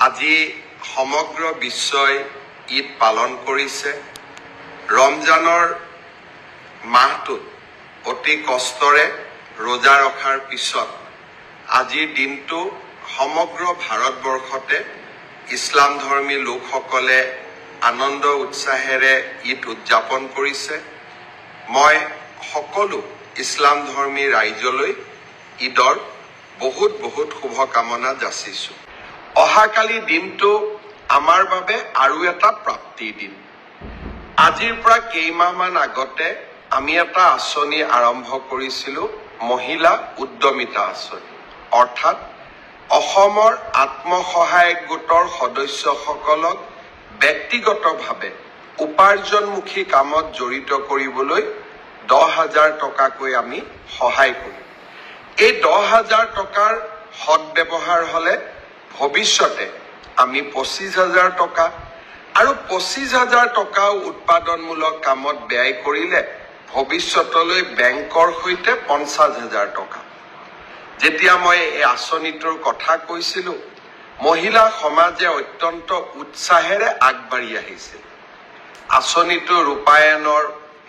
আজি সমগ্ৰ বিশ্বই ঈদ পালন কৰিছে। ৰমজানৰ মাহটোত অতি কষ্টৰে ৰোজা ৰখাৰ পিছত আজিৰ দিনটো সমগ্ৰ ভাৰতবৰ্ষতে ইছলাম ধৰ্মী লোকসকলে আনন্দ উৎসাহেৰে ঈদ উদযাপন কৰিছে। মই সকলো ইছলাম ধৰ্মী ৰাইজলৈ ঈদৰ বহুত বহুত শুভকামনা যাচিছোঁ। অহাকালি দিনটো আমাৰ বাবে আৰু এটা প্ৰাপ্তিৰ দিন। আজিৰ পৰা কেইমাহমান আগতে আমি এটা আঁচনি আৰম্ভ কৰিছিলোঁ, মহিলা উদ্যমিতা আঁচনি। অৰ্থাৎ অসমৰ আত্মসহায়ক গোটৰ সদস্যসকলক ব্যক্তিগতভাৱে উপাৰ্জনমুখী কামত জড়িত কৰিবলৈ 10,000 টকাকৈ আমি সহায় কৰিম। এই 10,000 টকাৰ সৎব্যৱহাৰ হ'লে ভৱিষ্যতে আমি 25,000 টকা আৰু 25,000 টকাও উৎপাদনমূলক কামত ব্যয় কৰিলে ভৱিষ্যতলৈ বেংকৰ সৈতে 50,000 টকা। যেতিয়া মই এই আঁচনিটোৰ কথা কৈছিলোঁ, মহিলা সমাজে অত্যন্ত উৎসাহেৰে আগবাঢ়ি আহিছিল। আঁচনিটো ৰূপায়ণৰ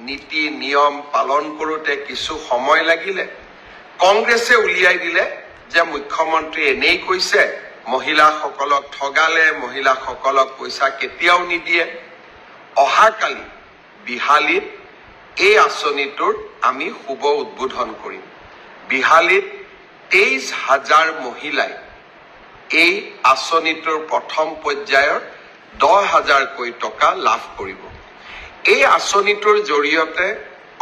নীতি নিয়ম পালন কৰোঁতে কিছু সময় লাগিলে। কংগ্ৰেছে উলিয়াই দিলে যে মুখ্যমন্ত্ৰী এনেই কৈছে, মহিলাসকলক ঠগালে, মহিলাসকলক পইচা কেতিয়াও নিদিয়ে। অহাকালি বিহালীত এই আঁচনিটোৰ আমি শুভ উদ্বোধন কৰিম। বিহালীত 23,000 মহিলাই এই আঁচনিটোৰ প্ৰথম পৰ্যায়ৰ 10,000কৈ টকা লাভ কৰিব। এই আঁচনিটোৰ জৰিয়তে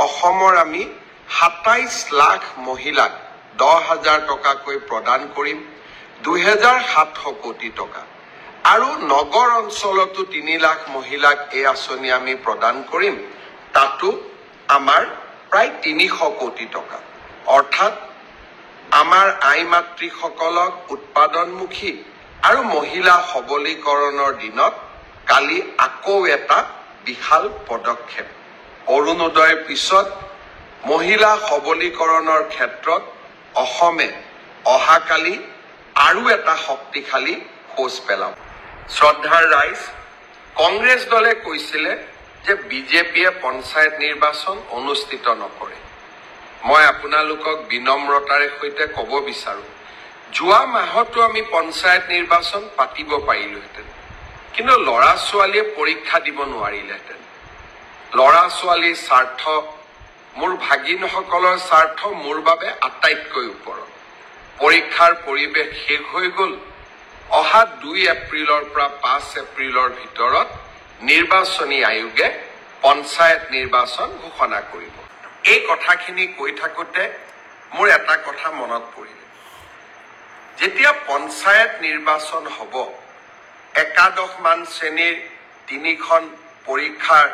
অসমৰ আমি 27 লাখ মহিলাক 10,000 টকাকৈ প্ৰদান কৰিম, 2,700 কোটি টকা। আৰু নগৰ অঞ্চলতো 3 লাখ মহিলাক এই আঁচনি আমি প্ৰদান কৰিম, তাতো আমাৰ প্ৰায় 300 কোটি টকা। অৰ্থাৎ আমাৰ আই মাতৃসকলক উৎপাদনমুখী আৰু মহিলা সবলীকৰণৰ দিনত কালি আকৌ এটা বিশাল পদক্ষেপ। অৰুণোদয়ৰ পিছত মহিলা সবলীকৰণৰ ক্ষেত্ৰত অসমে অহাকালি আৰু এটা শক্তিশালী খোজ পেলাব। শ্ৰদ্ধাৰ ৰাইজ, কংগ্ৰেছ দলে কৈছিলে যে বিজেপিয়ে পঞ্চায়ত নিৰ্বাচন অনুষ্ঠিত নকৰে। মই আপোনালোকক বিনম্ৰতাৰে সৈতে ক'ব বিচাৰোঁ, যোৱা মাহতো আমি পঞ্চায়ত নিৰ্বাচন পাতিব পাৰিলোহেঁতেন, কিন্তু ল'ৰা ছোৱালীয়ে পৰীক্ষা দিব নোৱাৰিলেহেঁতেন। ল'ৰা ছোৱালীৰ স্বাৰ্থ, মোৰ ভাগিনসকলৰ স্বাৰ্থ মোৰ বাবে আটাইতকৈ ওপৰত। পৰীক্ষাৰ পৰিৱেশ শেষ হৈ গ'ল। অহা 2 এপ্ৰিলৰ পৰা 5 এপ্ৰিলৰ ভিতৰত নিৰ্বাচনী আয়োগে পঞ্চায়ত নিৰ্বাচন ঘোষণা কৰিব। এই কথাখিনি কৈ থাকোঁতে মোৰ এটা কথা মনত পৰিলে। যেতিয়া পঞ্চায়ত নিৰ্বাচন হ'ব, একাদশমান শ্ৰেণীৰ 3খন পৰীক্ষাৰ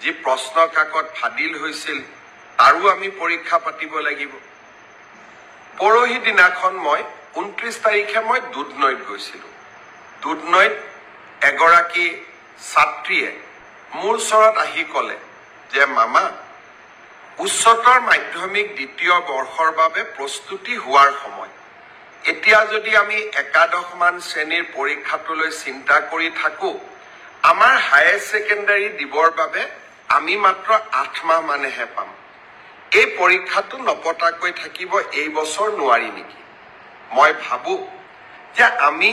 যি প্ৰশ্ন কাকত ফাদিল হৈছিল, তাৰো আমি পৰীক্ষা পাতিব লাগিব। পৰহি দিনাখন মই 29 তাৰিখে মই দুধনৈত গৈছিলোঁ। দুধনৈত এগৰাকী ছাত্ৰীয়ে মোৰ ওচৰত আহি ক'লে যে মামা, উচ্চতৰ মাধ্যমিক 2য় বৰ্ষৰ বাবে প্ৰস্তুতি হোৱাৰ সময়। এতিয়া যদি আমি একাদশমান শ্ৰেণীৰ পৰীক্ষাটোলৈ চিন্তা কৰি থাকোঁ, আমাৰ হায়াৰ ছেকেণ্ডাৰী দিবৰ বাবে আমি মাত্ৰ 8 মাহ মানেহে পাম। এই পৰীক্ষাটো নপতাকৈ থাকিব এই বছৰ নোৱাৰি নেকি? মই ভাবোঁ যে আমি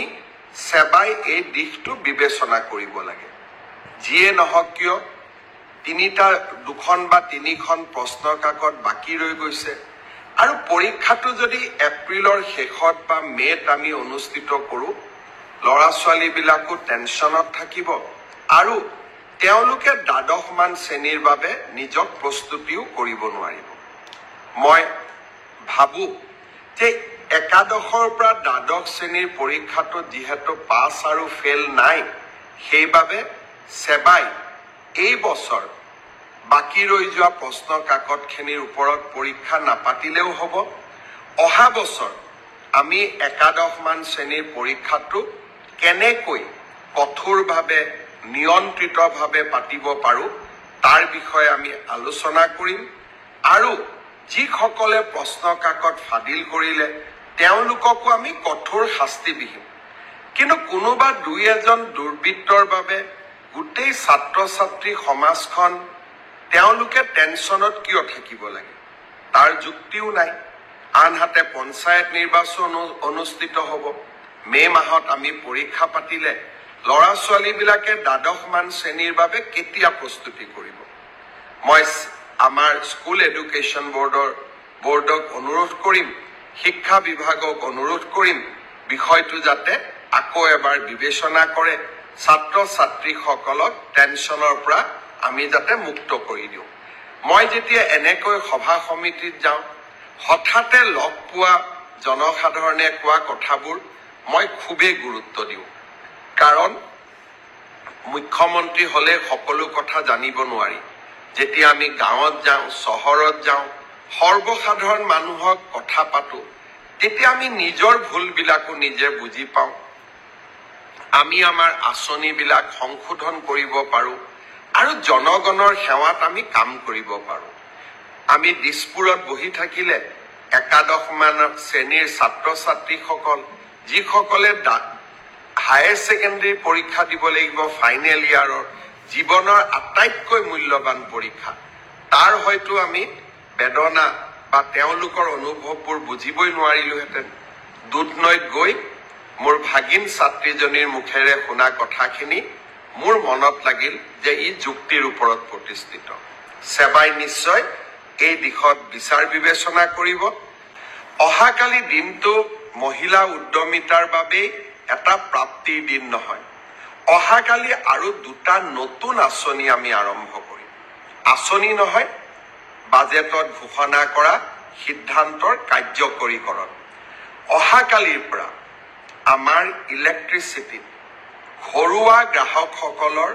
সেৱাই এই দিশটো বিবেচনা কৰিব লাগে। যিয়ে নহওক কিয়, 2খন বা 3খন প্ৰশ্ন কাকত বাকী ৰৈ গৈছে আৰু পৰীক্ষাটো যদি এপ্ৰিলৰ শেষত বা মে'ত আমি অনুষ্ঠিত কৰোঁ, ল'ৰা ছোৱালীবিলাকো টেনশ্যনত থাকিব আৰু তেওঁলোকে দ্বাদশমান শ্ৰেণীৰ বাবে নিজক প্ৰস্তুতিও কৰিব নোৱাৰিব। মই ভাবোঁ যে একাদশৰ পৰা দ্বাদশ শ্ৰেণীৰ পৰীক্ষাটোত যিহেতু পাছ আৰু ফেল নাই, সেইবাবে সেৱাই এই বছৰ বাকী ৰৈ যোৱা প্ৰশ্ন কাকতখিনিৰ ওপৰত পৰীক্ষা নাপাতিলেও হ'ব। অহা বছৰ আমি একাদশমান শ্ৰেণীৰ পৰীক্ষাটো কেনেকৈ কঠোৰভাৱে নিয়ন্ত্ৰিতভাৱে পাতিব পাৰোঁ তাৰ বিষয়ে আমি আলোচনা কৰিম আৰু যিসকলে প্ৰশ্ন কাকত ফাদিল কৰিলে তেওঁলোককো আমি কঠোৰ শাস্তি দিম। কিন্তু কোনোবা দুই এজন দুৰ্বৃত্তৰ বাবে গোটেই ছাত্ৰ ছাত্ৰী সমাজখন তেওঁলোকে টেনশ্যনত কিয় থাকিব লাগে তাৰ যুক্তিও নাই। আনহাতে পঞ্চায়ত নিৰ্বাচন অনুষ্ঠিত হ'ব। মে মাহত আমি পৰীক্ষা পাতিলে ল'ৰা ছোৱালীবিলাকে দ্বাদশমান শ্ৰেণীৰ বাবে কেতিয়া প্ৰস্তুতি কৰিব? মই আমাৰ স্কুল এডুকেশ্যন বোৰ্ডক অনুৰোধ কৰিম, শিক্ষা বিভাগক অনুৰোধ কৰিম, বিষয়টো যাতে আকৌ এবাৰ বিবেচনা কৰে, ছাত্ৰ ছাত্ৰীসকলক টেনশ্যনৰ পৰা আমি যাতে মুক্ত কৰি দিওঁ। মই যেতিয়া এনেকৈ সভা সমিতিত যাওঁ, হঠাতে লগ পোৱা জনসাধাৰণে কোৱা কথাবোৰ মই খুবেই গুৰুত্ব দিওঁ। কাৰণ মুখ্যমন্ত্ৰী হ'লে সকলো কথা জানিব নোৱাৰি। যেতিয়া আমি গাঁৱত যাওঁ, চহৰত যাওঁ, সৰ্বসাধাৰণ মানুহক কথা পাতোঁ, তেতিয়া আমি নিজৰ ভুলবিলাকো নিজে বুজি পাওঁ। আমি আমাৰ আঁচনিবিলাক সংশোধন কৰিব পাৰোঁ আৰু জনগণৰ সেৱাত আমি কাম কৰিব পাৰোঁ। আমি দিছপুৰত বহি থাকিলে একাদশমান শ্ৰেণীৰ ছাত্ৰ ছাত্ৰীসকল, যিসকলে হায়াৰ ছেকেণ্ডেৰী পৰীক্ষা দিব লাগিব, ফাইনেল ইয়াৰৰ জীৱনৰ আটাইতকৈ মূল্যৱান পৰীক্ষা, তাৰ হয়তো আমি বেদনা বা তেওঁলোকৰ অনুভৱবোৰ বুজিবই নোৱাৰিলোহেঁতেন। দুধনৈত গৈ মোৰ ভাগিন ছাত্ৰীজনীৰ মুখেৰে শুনা কথাখিনি মোৰ মনত লাগিল যে ই যুক্তিৰ ওপৰত প্ৰতিষ্ঠিত। সেৱাই নিশ্চয় এই দিশত বিচাৰ বিবেচনা কৰিব। অহাকালি দিনটো মহিলা উদ্যমিতাৰ বাবেই এটা প্ৰাপ্তিৰ দিন নহয়। অহাকালি আৰু দুটা নতুন আঁচনি আমি আৰম্ভ কৰিম। আঁচনি নহয়, বাজেটত ঘোষণা কৰা সিদ্ধান্তৰ কাৰ্যকৰীকৰণ। অহাকালিৰ পৰা আমাৰ ইলেক্ট্ৰিচিটিত ঘৰুৱা গ্ৰাহকসকলৰ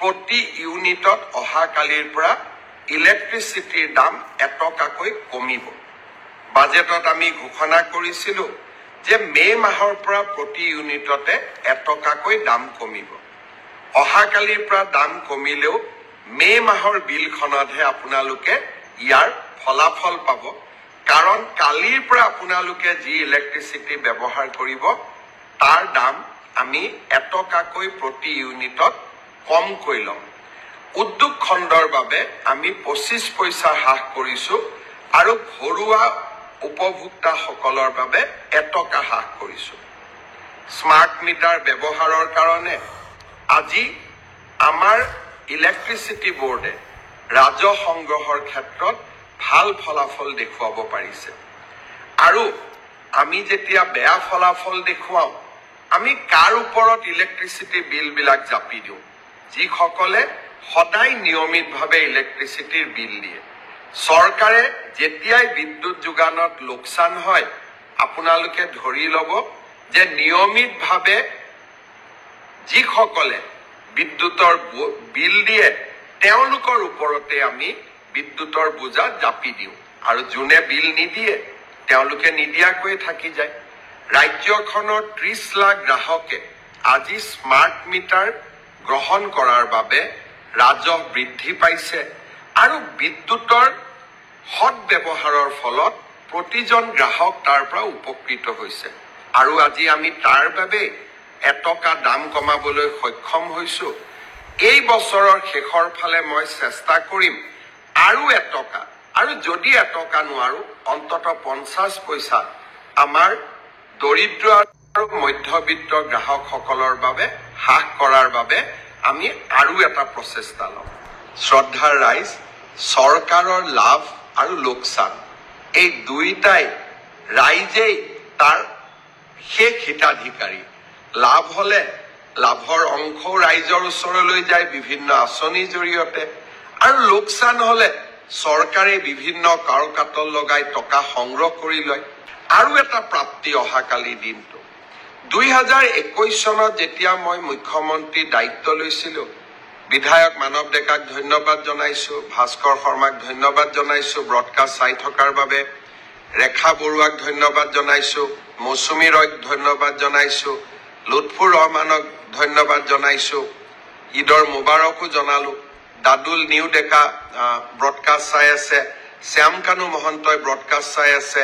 প্ৰতি ইউনিটত অহাকালিৰ পৰা ইলেক্ট্ৰিচিটিৰ দাম 1 টকাকৈ কমিব। বাজেটত আমি ঘোষণা কৰিছিলোঁ যে মে মাহৰ পৰা প্ৰতি ইউনিটতে 1 টকাকৈ দাম কমিব। অহাকালিৰ পৰা দাম কমিলেও মে মাহৰ বিলখনতহে আপোনালোকে ইয়াৰ ফলাফল পাব। কাৰণ কালিৰ পৰা আপোনালোকে যি ইলেক্ট্ৰিচিটি ব্যৱহাৰ কৰিব তাৰ দাম আমি 1 টকাকৈ প্ৰতি ইউনিটত কমকৈ ল'ম। উদ্যোগ খণ্ডৰ বাবে আমি 25 পইচা হ্ৰাস কৰিছোঁ আৰু ঘৰুৱা উপভোক্তাসকলৰ বাবে 1 টকা হ্ৰাস কৰিছোঁ। স্মাৰ্ট মিটাৰ ব্যৱহাৰৰ কাৰণে আজি আমাৰ ইলেক্ট্ৰিচিটি বোৰ্ডে ৰাজহ সংগ্ৰহৰ ক্ষেত্ৰত ভাল ফলাফল দেখুৱাব পাৰিছে। আৰু আমি যেতিয়া বেয়া ফলাফল দেখুৱাওঁ, আমি কাৰ ওপৰত ইলেক্ট্ৰিচিটি বিলবিলাক জাপি দিওঁ? যিসকলে সদায় নিয়মিতভাৱে ইলেক্ট্ৰিচিটিৰ বিল দিয়ে। চৰকাৰে যেতিয়াই বিদ্যুৎ যোগানত লোকচান হয়, আপোনালোকে ধৰি ল'ব যে নিয়মিতভাৱে যিসকলে বিদ্যুতৰ বিল দিয়ে তেওঁলোকৰ ওপৰতে আমি বিদ্যুতৰ বোজা জাপি দিওঁ, আৰু যোনে বিল নিদিয়ে তেওঁলোকে নিদিয়াকৈ থাকি যায়। ৰাজ্যখনৰ 30 লাখ গ্ৰাহকে আজি স্মাৰ্ট মিটাৰ গ্ৰহণ কৰাৰ বাবে ৰাজহ বৃদ্ধি পাইছে আৰু বিদ্যুতৰ সৎ ব্যৱহাৰৰ ফলত প্ৰতিজন গ্ৰাহক তাৰ পৰা উপকৃত হৈছে। আৰু আজি আমি তাৰ বাবে 1 টকা দাম কমাবলৈ সক্ষম হৈছোঁ। এই বছৰৰ শেষৰ ফালে মই চেষ্টা কৰিম আৰু 1 টকা, আৰু যদি 1 টকা নোৱাৰো অন্ততঃ 50 পইচা আমাৰ দৰিদ্ৰ আৰু মধ্যবিত্ত গ্ৰাহকসকলৰ বাবে হ্ৰাস কৰাৰ বাবে আমি আৰু এটা প্ৰচেষ্টা ল'ম। শ্ৰদ্ধাৰ ৰাইজ, চৰকাৰৰ লাভ আৰু লোকচান এই দুইটাই ৰাইজেই তাৰ শেষ হিতাধিকাৰী। লাভ হ'লে লাভৰ অংশও ৰাইজৰ ওচৰলৈ যায় বিভিন্ন আঁচনিৰ জৰিয়তে, আৰু লোকচান হ'লে চৰকাৰে বিভিন্ন কাৰকাতল লগাই টকা সংগ্ৰহ কৰি লয়। আৰু এটা প্ৰাপ্তি অহাকালি দিনটো 2021 চনত যেতিয়া মই মুখ্যমন্ত্ৰীৰ দায়িত্ব লৈছিলোঁ, বিধায়ক মানৱ ডেকাক ধন্যবাদ জনাইছোঁ, ভাস্কৰ শৰ্মাক ধন্যবাদ জনাইছোঁ ব্ৰডকাষ্ট চাই থকাৰ বাবে, ৰেখা বৰুৱাক ধন্যবাদ জনাইছোঁ, মৌচুমী ৰয়ক ধন্যবাদ জনাইছোঁ, লুৎফুৰ ৰহমানক ধন্যবাদ জনাইছোঁ, ঈদৰ মুবাৰকো জনালোঁ। দাদুল নিউ ডেকা ব্ৰডকাষ্ট চাই আছে, শ্যাম কানু মহন্তই ব্ৰডকাষ্ট চাই আছে,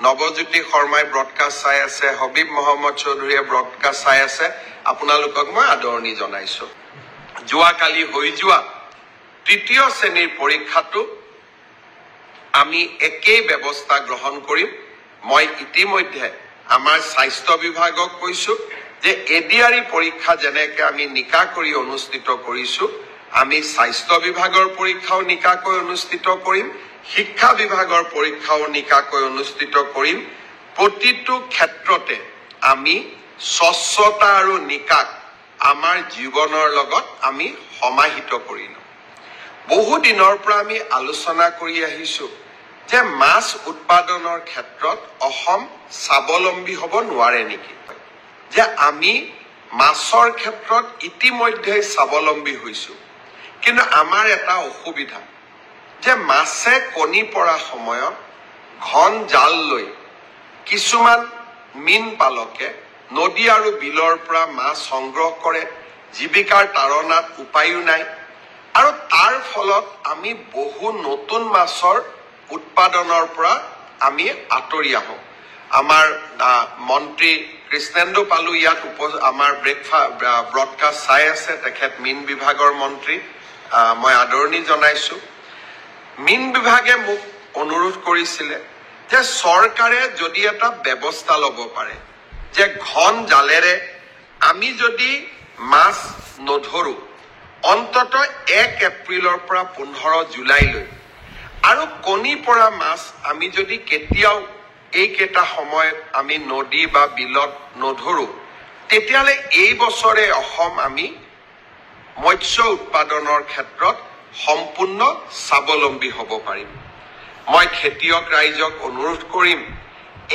নৱজ্যোতি শৰ্মাই ব্ৰডকাষ্ট চাই আছে, হবিব মহম্মদ চৌধুৰীয়ে ব্ৰডকাষ্ট চাই আছে, আপোনালোকক মই আদৰণি জনাইছো। যোৱাকালি হৈ যোৱা তৃতীয় শ্ৰেণীৰ পৰীক্ষাটো আমি একেই ব্যৱস্থা গ্ৰহণ কৰিম। মই ইতিমধ্যে আমাৰ স্বাস্থ্য বিভাগক কৈছো যে এডিআৰই পৰীক্ষা যেনেকে আমি নিকা কৰি অনুষ্ঠিত কৰিছো, আমি স্বাস্থ্য বিভাগৰ পৰীক্ষাও নিকাকৈ অনুষ্ঠিত কৰিম, শিক্ষা বিভাগৰ পৰীক্ষাও নিকাকৈ অনুষ্ঠিত কৰিম। প্ৰতিটো ক্ষেত্ৰতে আমি স্বচ্ছতা আৰু নিকাক আমাৰ জীৱনৰ লগত আমি সমাহিত কৰিলো। বহু দিনৰ পৰা আমি আলোচনা কৰি আহিছো যে মাছ উৎপাদনৰ ক্ষেত্ৰত অসম স্বাৱলম্বী হ'ব নোৱাৰে নেকি, যে আমি মাছৰ ক্ষেত্ৰত ইতিমধ্যে স্বাৱলম্বী হৈছো, কিন্তু আমাৰ এটা অসুবিধা যে মাছে কণী পৰা সময়ত ঘন জাল লৈ কিছুমান মীন পালকে নদী আৰু বিলৰ পৰা মাছ সংগ্ৰহ কৰে, জীৱিকাৰ তাৰণাত উপায়ো নাই, আৰু তাৰ ফলত আমি বহু নতুন মাছৰ উৎপাদনৰ পৰা আমি আঁতৰি আহোঁ। আমাৰ মন্ত্ৰী কৃষ্ণেন্দু পালু ইয়াত আমাৰ ব্ৰডকাষ্ট চাই আছে, তেখেত মীন বিভাগৰ মন্ত্ৰী, মই আদৰণি জনাইছো। মীন বিভাগে মোক অনুৰোধ কৰিছিলে যে চৰকাৰে যদি এটা ব্যৱস্থা ল'ব পাৰে যে ঘন জালেৰে আমি যদি মাছ নধৰো অন্তত 1 এপ্ৰিলৰ পৰা 15 জুলাইলৈ, আৰু কণী পৰা মাছ আমি যদি কেতিয়াও এইকেইটা সময়ত আমি নদী বা বিলত নধৰো, তেতিয়াহ'লে এই বছৰে অসম আমি মৎস্য উৎপাদনৰ ক্ষেত্ৰত সম্পূৰ্ণ স্বাৱলম্বী হ'ব পাৰিম। মই খেতিয়ক ৰাইজক অনুৰোধ কৰিম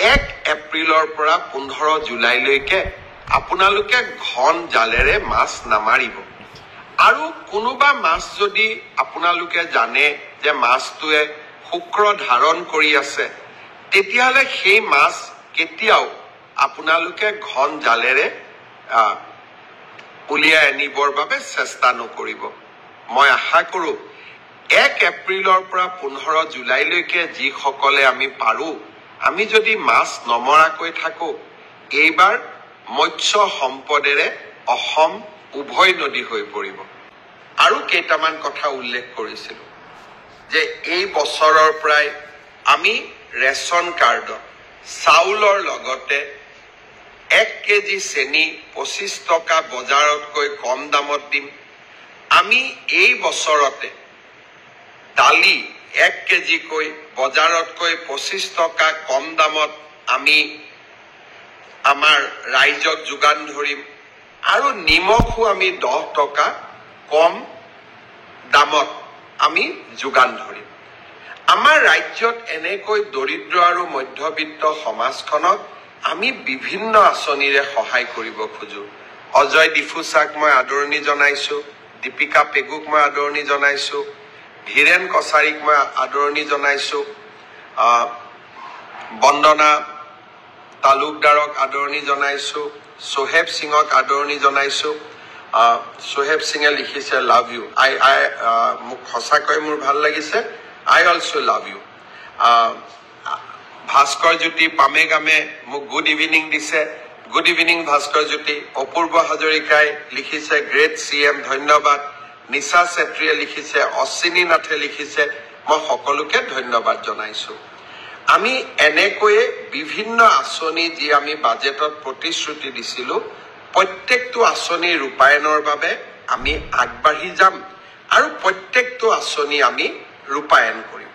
1 এপ্ৰিলৰ পৰা 15 জুলাইলৈকে আপোনালোকে ঘন জালেৰে মাছ নামাৰিব। আৰু কোনোবা মাছ যদি আপোনালোকে জানে যে মাছটোৱে শুক্ৰ ধাৰণ কৰি আছে, তেতিয়াহ'লে সেই মাছ কেতিয়াও আপোনালোকে ঘন জালেৰে উলিয়াই আনিবৰ বাবে চেষ্টা নকৰিব। মই আশা কৰো 1 এপ্ৰিলৰ পৰা 15 জুলাইলৈকে যিসকলে আমি পাৰো, আমি যদি মাছ নমৰাকৈ থাকো, এইবাৰ মৎস্য সম্পদেৰে অসম উভয় নদী হৈ পৰিব। আৰু কেইটামান কথা উল্লেখ কৰিছিলো যে এই বছৰৰ পৰাই আমি ৰেচন কাৰ্ডত চাউলৰ লগতে 1 কেজি চেনি 25 টকা বজাৰতকৈ কম দামত দিম। আমি এই বছৰতে দালি 1 কেজিকৈ বজাৰতকৈ 25 টকা কম দামত আমি আমাৰ ৰাইজক যোগান ধৰিম, আৰু নিমখো আমি 10 টকা কম দামত আমি যোগান ধৰিম। আমাৰ ৰাজ্যত এনেকৈ দৰিদ্ৰ আৰু মধ্যবিত্ত সমাজখনক আমি বিভিন্ন আঁচনিৰে সহায় কৰিব খোজো। অজয় ডিফুচাক মই আদৰণি জনাইছো, দীপিকা পেগুক মই আদৰণি জনাইছো, ধীৰেন কছাৰীক মই আদৰণি জনাইছো, বন্দনা তালুকদাৰক আদৰণি জনাইছো, সোহেব সিঙক আদৰণি জনাইছো। সোহেব সিঙে লিখিছে লাভ ইউ, মোক সঁচাকৈ মোৰ ভাল লাগিছে, আই also love you. Bhaskar Jyoti পামেগামে মোক গুড ইভিনিং দিছে, গুড ইভিনিং ভাস্কৰ জ্যোতি। অপূৰ্ব হাজৰিকাই লিখিছে গ্ৰেট CM, ধন্যবাদ। নিশা চেত্ৰীয়ে লিখিছে, অশ্বিনী নাথে লিখিছে, মই সকলোকে ধন্যবাদ জনাইছো। আমি এনেকৈয়ে বিভিন্ন আঁচনি যি আমি বাজেটত প্ৰতিশ্ৰুতি দিছিলো, প্ৰত্যেকটো আঁচনি ৰূপায়ণৰ বাবে আমি আগবাঢ়ি যাম আৰু প্ৰত্যেকটো আঁচনি আমি ৰূপায়ণ কৰিম।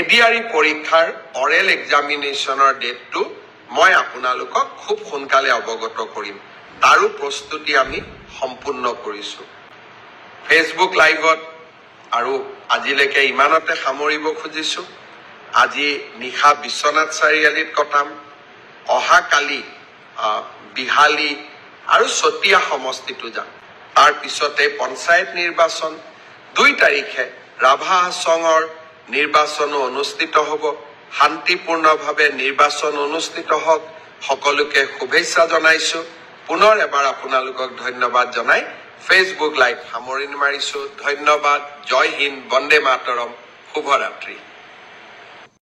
এডিআৰই পৰীক্ষাৰ অৰেল এক্সামিনেশ্যনৰ ডেটটো মই আপোনালোকক খুব সোনকালে অৱগত কৰিম, তাৰো প্ৰস্তুতি আমি সম্পূৰ্ণ কৰিছো। ফেচবুক লাইভত আৰু আজিলৈকে ইমানতে সামৰিব খুজিছো। আজি নিশা বিশ্বনাথ চাৰিআলিত কটাম, অহাকালি বিহালী আৰু চতিয়া সমষ্টিটো যাম। তাৰ পিছতে পঞ্চায়ত নিৰ্বাচন, 2 তাৰিখে ৰাভা হাছঙৰ নিৰ্বাচনো অনুষ্ঠিত হ'ব। শান্তিপূৰ্ণভাৱে নিৰ্বাচন অনুষ্ঠিত হওক, সকলোকে শুভেচ্ছা জনাইছো। পুনৰ এবাৰ আপোনালোকক ধন্যবাদ জনাই ফেচবুক লাইভ সামৰণি মাৰিছো। ধন্যবাদ, জয় হিন্দ, বন্দে মাতৰম, শুভৰাত্ৰি।